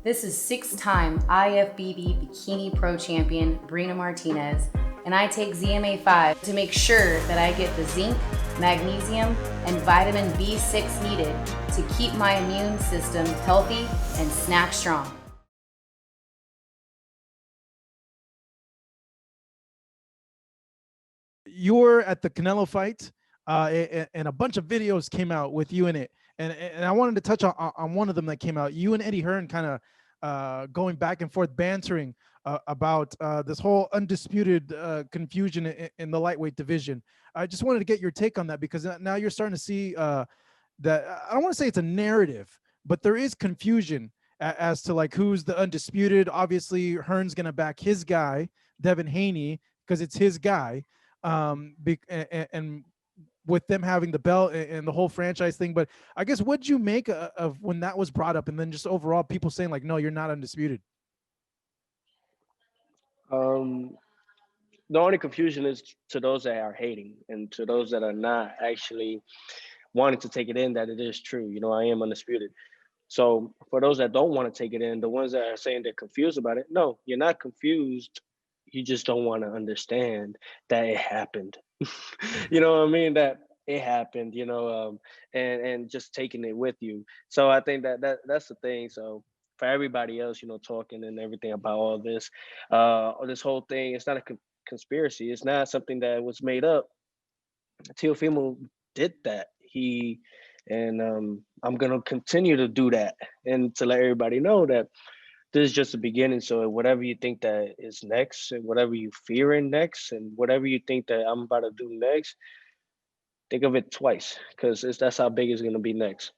This is six-time IFBB Bikini Pro Champion Brina Martinez, and I take ZMA5 to make sure that I get the zinc, magnesium, and vitamin B6 needed to keep my immune system healthy and snack strong. You were at the Canelo fight, and a bunch of videos came out with you in it. And I wanted to touch on one of them that came out. You and Eddie Hearn kind of going back and forth, bantering about this whole undisputed confusion in the lightweight division. I just wanted to get your take on that, because now you're starting to see that, I don't want to say it's a narrative, but there is confusion as to like who's the undisputed. Obviously, Hearn's going to back his guy, Devin Haney, because it's his guy. And with them having the belt and the whole franchise thing. But I guess, what'd you make of when that was brought up, and then just overall people saying like, no, you're not undisputed? Um, the only confusion is to those that are hating and to those that are not actually wanting to take it in that it is true. I am undisputed. So for those that don't want to take it in, the ones that are saying they're confused about it, no, you're not confused. You just don't want to understand that it happened. You know what I mean? That it happened. And just taking it with you. So I think that's the thing. So for everybody else, talking and everything about all this whole thing, it's not a conspiracy. It's not something that was made up. Teofimo did that. I'm gonna continue to do that, and to let everybody know that this is just the beginning. So whatever you think that is next, and whatever you fearing next, and whatever you think that I'm about to do next, think of it twice, because that's how big it's gonna be next.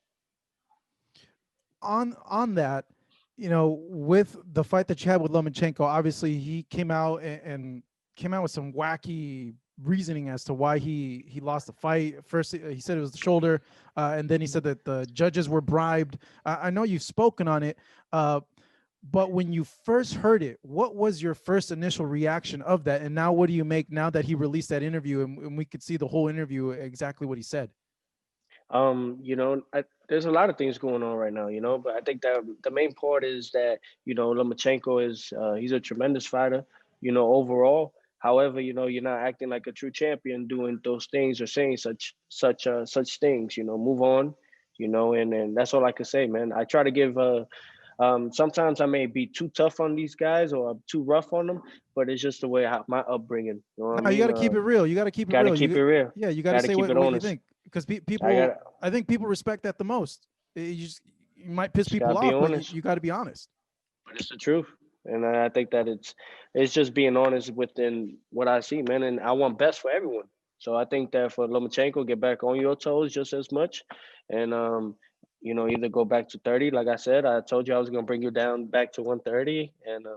On that, with the fight that you had with Lomachenko, obviously he came out and came out with some wacky reasoning as to why he lost the fight. First, he said it was the shoulder, and then he said that the judges were bribed. I know you've spoken on it, but when you first heard it, what was your first initial reaction of that? And now, what do you make now that he released that interview, and we could see the whole interview, exactly what he said? There's a lot of things going on right now, but I think that the main part is that, Lomachenko he's a tremendous fighter, overall. However, you're not acting like a true champion doing those things or saying such things. Move on, and that's all I can say, man. I try to give sometimes I may be too tough on these guys, or I'm too rough on them, but it's just the way my upbringing. You know what I No, you got mean? to keep it real. You got to keep it Got to real. keep it real. Yeah, you got to Got to say keep it what you honest. think, because I got. I think people respect that the most. You might piss Just gotta people be off, but honest. you got to be honest. But it's the truth. And I think that it's just being honest within what I see, man. And I want best for everyone. So I think that for Lomachenko, get back on your toes just as much, and either go back to 30. Like I said, I told you I was gonna bring you down back to 130, and I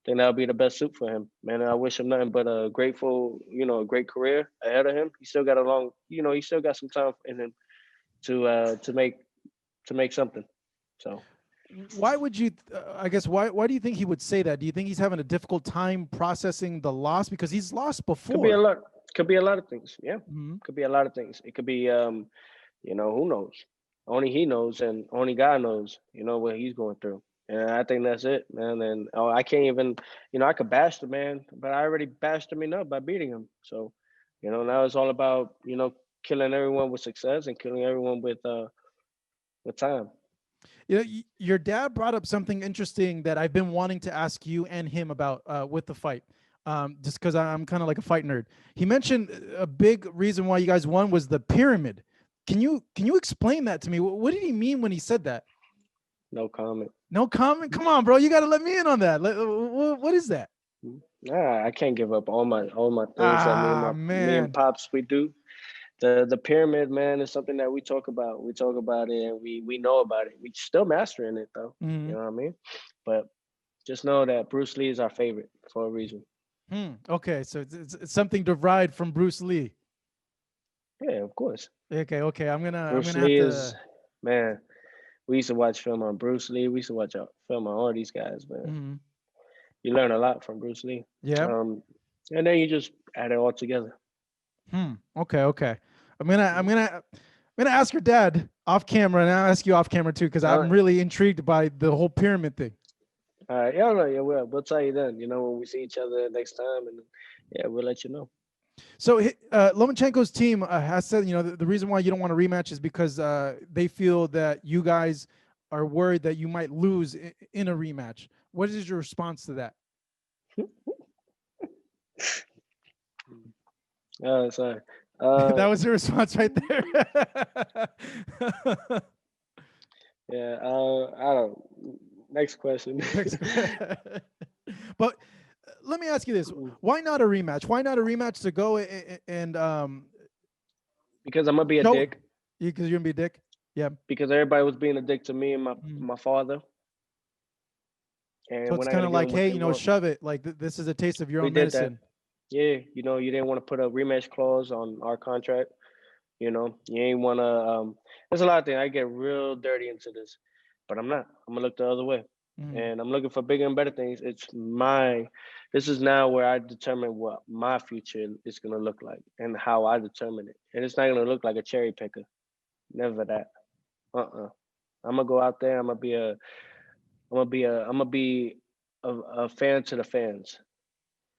think that'll be the best suit for him, man. And I wish him nothing but a a great career ahead of him. He still got a long, he still got some time in him to make something. So. Why would you? I guess why do you think he would say that? Do you think he's having a difficult time processing the loss, because he's lost Could be a before? lot. Could be a lot of things. Yeah, Mhm. could be a lot of things. It could be, who knows? Only he knows, and only God knows. What he's going through. And I think that's it, man. And I can't even, I could bash the man, but I already bashed him enough by beating him. So, now it's all about, killing everyone with success and killing everyone with time. Your dad brought up something interesting that I've been wanting to ask you and him about with the fight. Just because I'm kind of like a fight nerd. He mentioned a big reason why you guys won was the pyramid. Can you explain that to me? What did he mean when he said that? No comment. No comment. Come on, bro. You got to let me in on that. What is that? Nah, I can't give up all my things that Ah, me and man. pops we do. The pyramid, man, is something that we talk about. We talk about it, and we know about it. We still mastering it though. You Mhm. know what I mean? But just know that Bruce Lee is our favorite for a reason. Okay, so it's something derived from Bruce Lee. Yeah, of course. Okay. I'm Bruce gonna have Lee is, to. man. We used to watch film on Bruce Lee. We used to watch a film on all these guys, man. Mhm. You learn a lot from Bruce Lee. Yeah. Um, and then you just add it all together. Okay. I'm gonna ask your dad off camera, and I'll ask you off camera too, because I'm Uh, really intrigued by the whole pyramid thing. All right. Yeah, no, yeah, we'll tell you then. When we see each other next time, and yeah, we'll let you know. So Lomachenko's team has said, the reason why you don't want to rematch is because they feel that you guys are worried that you might lose in a rematch. What is your response to that? Oh, sorry. That was your response right there. Yeah. I don't. Next question. But let me ask you this: why not a rematch? Why not a rematch to go and Because I'm gonna be a show? dick. Because you're gonna be a dick. Yeah. Because everybody was being a dick to me and my Mm. my father, So and we're it's not kind gonna of give like, them what hey, they want. shove it. Like this is a taste of your We own did that. medicine. Yeah. You didn't want to put a rematch clause on our contract. You ain't want to. There's a lot of things. I get real dirty into this, but I'm not. I'm gonna look the other way, Mm. and I'm looking for bigger and better things. This is now where I determine what my future is gonna look like and how I determine it. And it's not gonna look like a cherry picker. Never that. I'm gonna go out there. I'm gonna be a fan to the fans,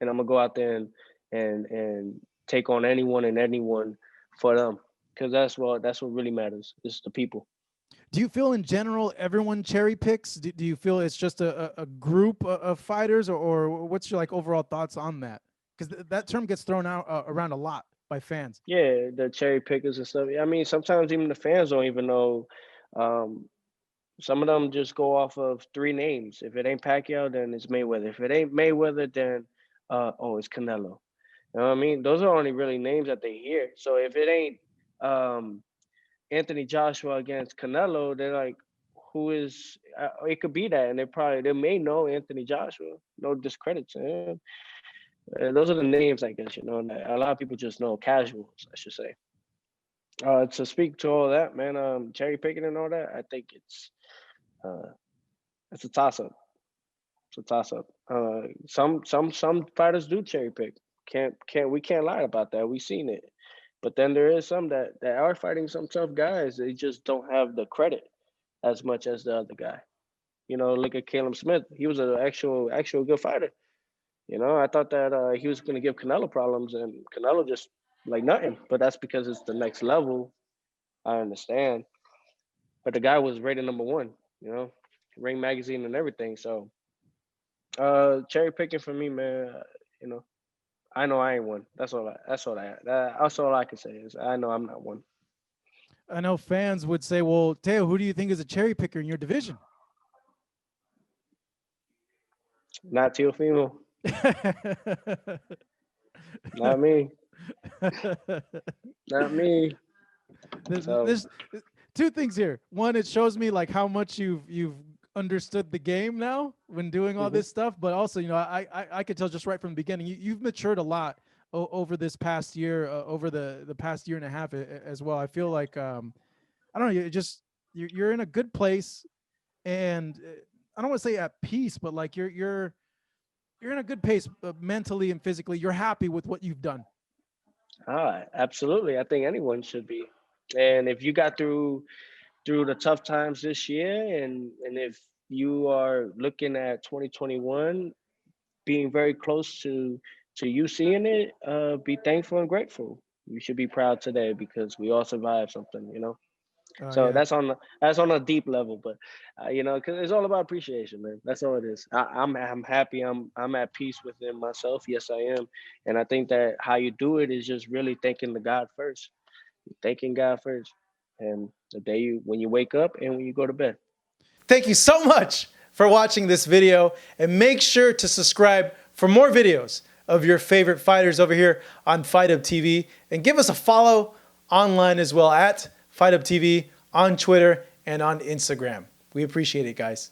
and I'm gonna go out there and take on anyone for them, because that's what really matters. It's the people. Do you feel in general everyone cherry picks? Do you feel it's just a group of fighters, or what's your like overall thoughts on that? Because that term gets thrown out around a lot by fans. Yeah, the cherry pickers and stuff. I mean, sometimes even the fans don't even know. Um, some of them just go off of three names. If it ain't Pacquiao, then it's Mayweather. If it ain't Mayweather, then it's Canelo. You know what I mean? Those are only really names that they hear. So if it ain't um, Anthony Joshua against Canelo, they're like, who is? It could be that, and they may know Anthony Joshua. No discredit to him. Those are the names, I guess. That a lot of people just know, casuals, I should say. To speak to all that, man, cherry picking and all that, I think uh, it's a toss up. It's a toss up. Some fighters do cherry pick. We can't lie about that. We've seen it. But then there is some that are fighting some tough guys. They just don't have the credit as much as the other guy. Look at Caleb Smith. He was an actual good fighter. I thought that he was going to give Canelo problems, and Canelo just like nothing. But that's because it's the next level. I understand. But the guy was rated number one. Ring magazine and everything. So cherry picking for me, man. You know, I know I ain't one. That's all I can say is I know I'm not one. I know fans would say, "Well, Teo, who do you think is a cherry picker in your division?" Not Teofimo. Not me. Not me. So There's two things here. One, it shows me like how much you've understood the game now when doing all mhm. this stuff, but also, I could tell just right from the beginning you've matured a lot over this past year, over the past year and a half as well. I feel like I don't know, you're in a good place, and I don't want to say at peace, but like you're in a good pace mentally and physically. You're happy with what you've done. Absolutely. I think anyone should be. And if you got through the tough times this year, and if you are looking at 2021 being very close to you seeing it, be thankful and grateful. You should be proud today because we all survived something. So Yeah. that's on a deep level, but because it's all about appreciation, man. That's all it is. I'm happy. I'm at peace within myself. Yes, I am, and I think that how you do it is just really thanking the God first, thanking God first, and the day when you wake up and when you go to bed. Thank you so much for watching this video, and make sure to subscribe for more videos of your favorite fighters over here on Fight Up TV, and give us a follow online as well at Fight Up TV on Twitter and on Instagram. We appreciate it, guys.